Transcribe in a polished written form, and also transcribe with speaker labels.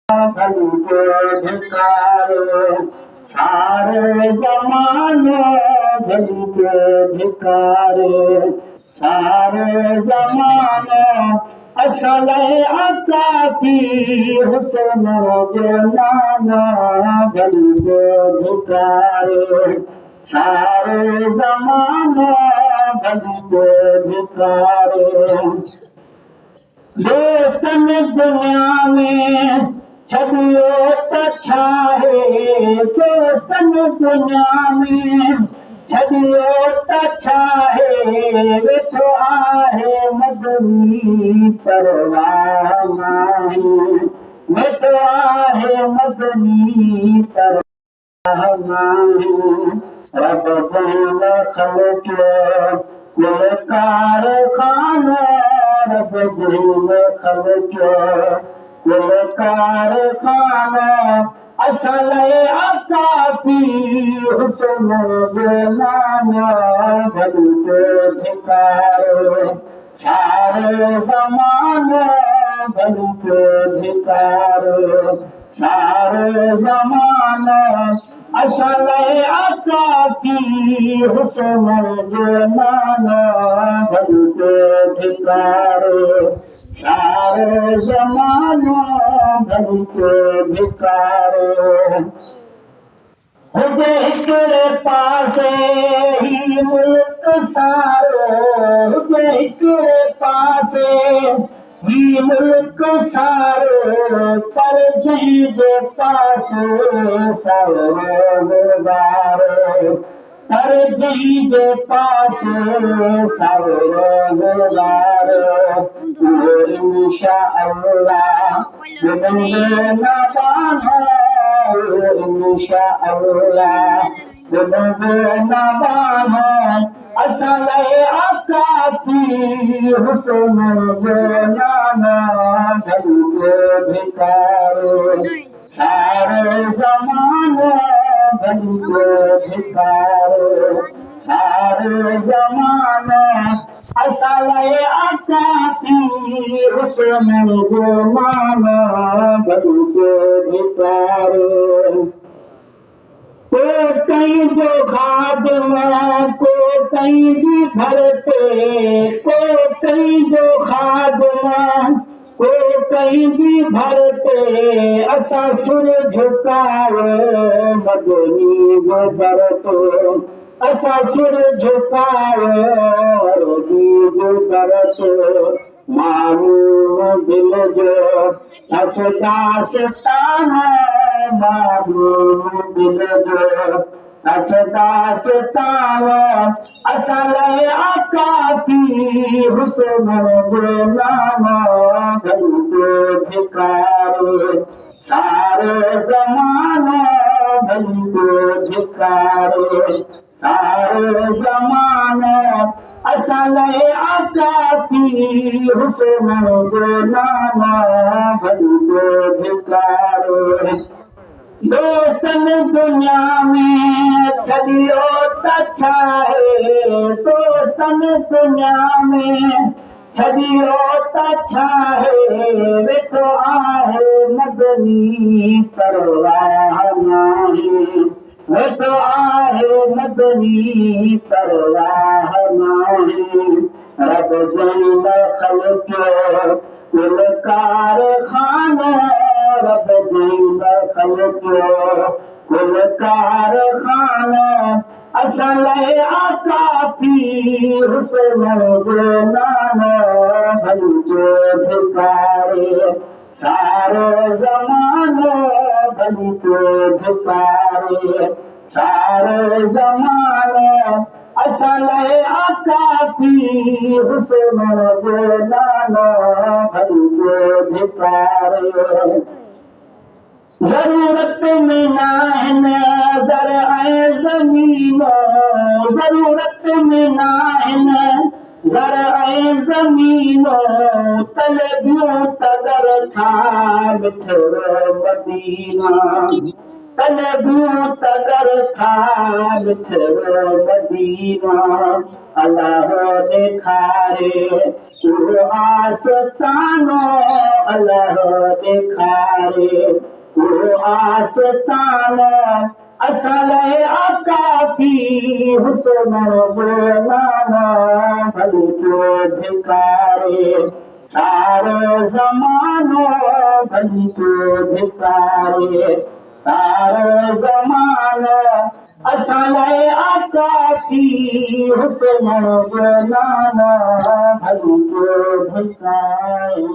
Speaker 1: भली को धिकारे सारे जमाने भली को धिकारे सारे जमाने असल आका की हुस्न जो नाना भली को धिकारे सारे जमाने भली को धिकारे दोस्तन दुनिया में छड़ियो त छा है दोस्तन दुनिया में छड़ियो त छा है वेठो आहे मदनी परवाह नाहे वेठो आहे मदनी परवाह नाहे रब जंहिं ख़लक़ियो कुल कारखाना रब जंहिं ख़लक़ियो कुल कारखाना असल आका की हुस्न जो नाना भली को धिकारे सारे ज़माने भली को धिकारे सारे ज़माने असल आका की हुस्न जो नाना भली को धिकारे सारे ज़माने भली को धिकारे हुजे हिकिड़े पासे ही मुल्क सारो हुजे हिकिड़े पासे ही मुल्क सारो पर जंहिंजे पासे सारो गुज़ारो पर जंहिंजे पासे सारो गुज़ारो इंशा अल्लाह ॿुधंदे न बानो इंशा अल्लाह ॿुधंदे न बानो असल आका की हुस्न जो नाना भली को धिकारे सारे ज़माने भली को धिकारे सारे ज़माने असल आका की हुस्न जो नाना भली को धिकारे को कहीं जो खादिम को कहीं भी घर पे को कहीं जो खादिम को कहीं भी घर पे असा सुर झुकाए मदनी गुज़र तो असा सुर झुकाए गुज़र तो मालूम दिल जो हसदासता है मालूम दिल जो हसदासता है असल आका की हुस्न जो नाना भली को धिकारे सारे ज़माने भली को धिकारे सारे ज़माने असल आका की हुस्न जो नाना भली को धिकारे दोस्तन दुनिया में छड़ियो त छा है दोस्तन दुनिया में छड़ियो त छा है वेठो आहे मदनी परवाह नाहे वेठो आहे मदनी परवाह नाहे रब जंहिं ख़लक़ियो कुल कारखाना रब जंहिं ख़लक़ियो कुल कारखाना असल आका की हुस्न जो नाना भली को धिकारे सारे ज़माने भली को धिकारे सारे ज़माने असल आका की हुस्न जो नाना भली को धिकारे ज़रूरत में नाहिन ज़र ऐं ज़मीनो ज़रूरत में नाहिन ज़र ऐं ज़मीनो तलबियूं तगर था मिठड़ो मदीना तलबियूं तगर था मिठड़ो मदीना अल्लाह ॾेखारे ॾेखारे आसतानो अलाह ॾेखारे आसतानो असां लाइ आका थी हुस्न गुणगान भली पियो धिकारे सारो ज़मानो भली पियो धिकारे सारो ज़मानो असां लाइ आका थी हुस्न गुणगान भली पियो धिकारे